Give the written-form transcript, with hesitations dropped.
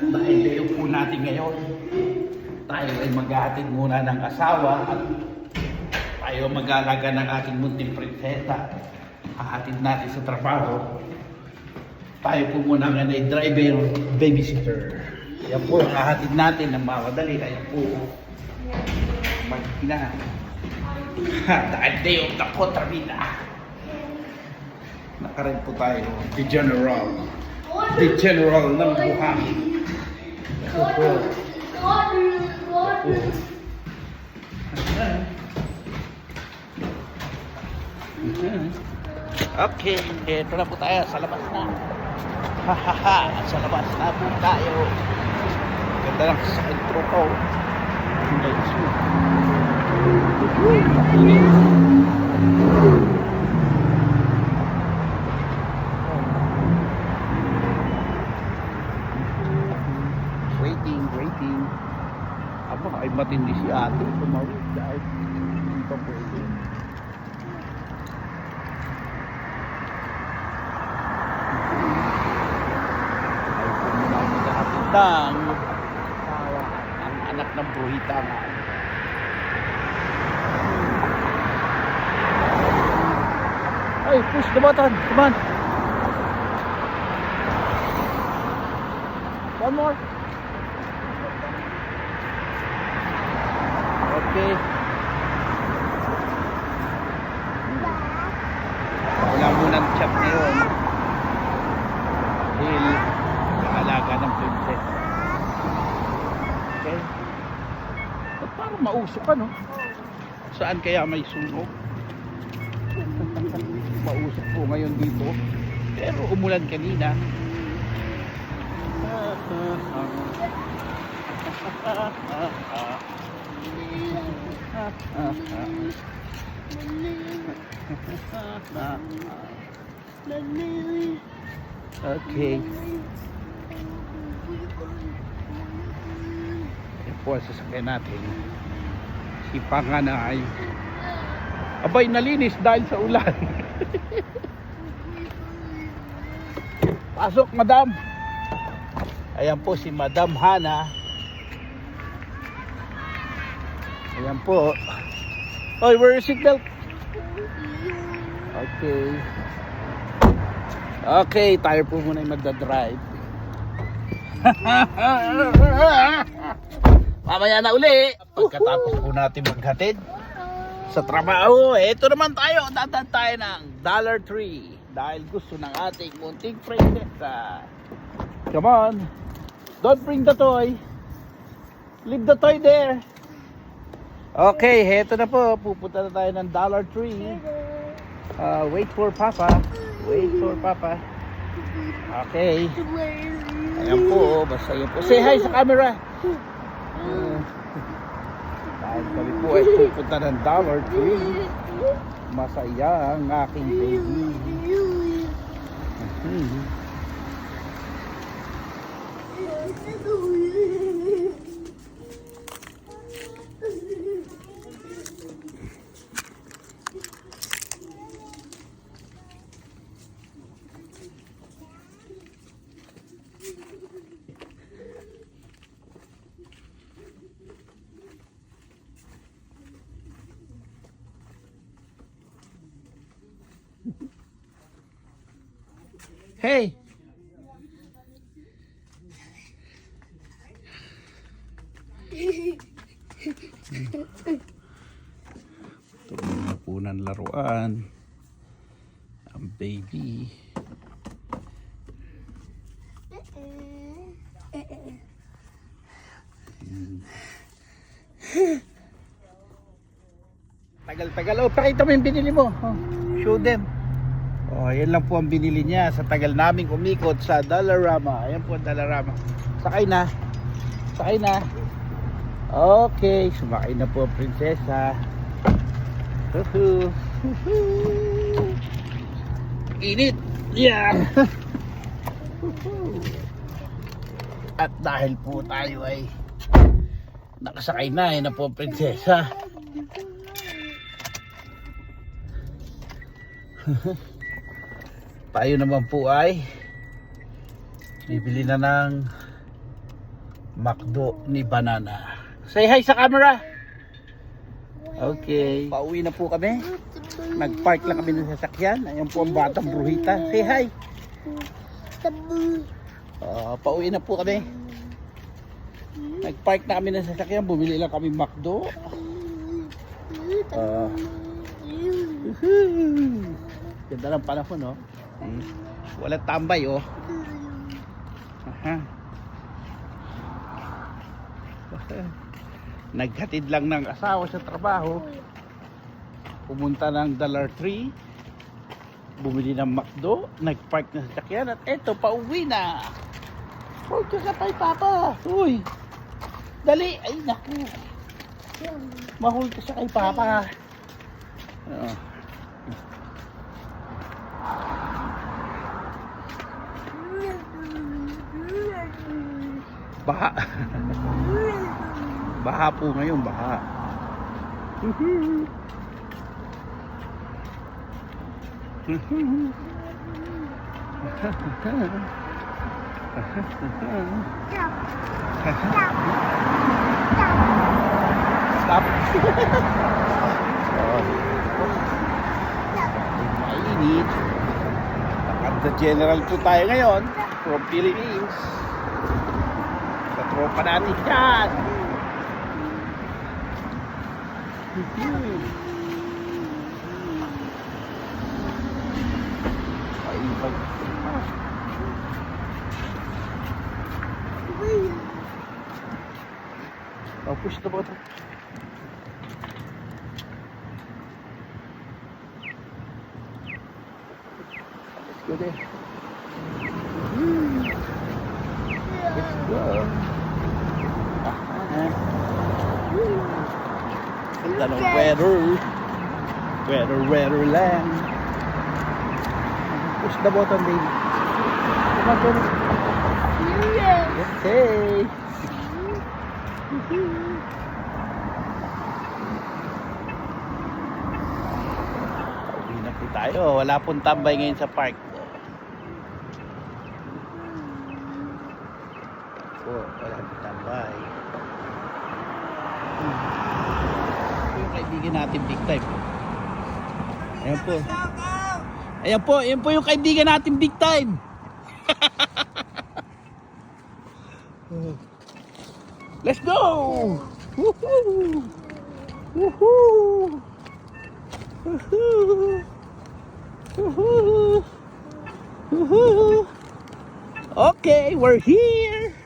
Dahil day po natin ngayon, tayo ay maghahatid muna ng asawa at tayo mag-aalaga ng ating munting prinsesa. Hahatid natin sa trabaho. Tayo po muna nga ay driver, babysitter. Yan po ang hahatid natin ng mamadali. Ayan po. Magkina. Dahil day of the kontrabida. Nakarin po tayo. The General. The General ng buhangin. Ito po. Okay, ito na po tayo sa labas na. Hahaha, sa labas na po tayo. Ganda lang sa intro ko. Waiting. Aba, ay matindi si ate. Tumawid dahil hindi pa pwede. Ang anak ng buhita nga. Ay, push the button. Come on. One more. Okay. Wala munang chat ngayon. Dahil alaga ng princess. Okay. At parang mausok ka, no? Saan kaya may sunog? Mausok po ngayon dito. Pero umulan kanina. Okay. Ito po ang sasakyan natin. Si Panganay. Abay, nalinis dahil sa ulan. Pasok, madam. Ayan po si Madam Hana. Ayan po. Oy, where is seatbelt? Okay. Okay, tayo po muna yung magdadrive. Mamaya na uli. Pagkatapos po natin maghatid sa trabaho, eto naman tayo. Dadaan tayo ng Dollar Tree. Dahil gusto ng ating munting prinsesa. Come on. Don't bring the toy. Leave the toy there. Okay, eto na po. Pupunta na tayo ng Dollar Tree. Wait for Papa. Wait for Papa. Okay. Ayan po, basta yun po. Say hi sa camera. Dahil kami po ay pupunta ng Dollar Tree. Masaya ang aking baby. Hey! Ito na po ng laruan. Ang baby. Tagal-tagal. Oh, pakita mo yung binili mo. Oh, show them. Oh, yan lang po ang binili niya sa tagal naming umikot sa Dollarama. Ayan po ang Dollarama. Sakay na. Sakay na. Okay, sumakay na po ang prinsesa. Init. Yeah. At dahil po tayo ay nakasakay na, na po ang prinsesa. Tayo naman po ay bibili na ng McDo ni Banana. Say hi sa camera. Okay. Pauwi na po kami. Nag-park lang kami ng sasakyan. Ayan po ang batang bruhita. Say hi. Pauwi na po kami. Nag-park na kami ng sasakyan. Bumili lang kami McDo. Ganda ng panahon, no? Walang tambay, oh. Naghatid lang ng asawa sa trabaho. Pumunta ng Dollar Tree. Bumili ng McDo. Nag-park na sa sakyan. At eto, pauwi na. Huwag ka kapay, Papa. Uy. Dali. Ay, naku. Mahul ka siya kay Papa. Baha. Baha po ngayon, baha. Stop. Mainit. Nakanta general po tayo ngayon from Philippines. Sa tropa natin dyan. Push the button. Let's go there. Let's go. Ganda ng weather lang. Push the button, baby. Come on, come on. Okay. Pauwi na po tayo. Wala pong tambay ngayon sa park. Wala pong tambay. Yung kaibigan natin big time. Ayan po. Ayan po yung kaibigan natin big time. Let's go! Woohoo! Woohoo! Woohoo! Woohoo! Woohoo! Okay, we're here!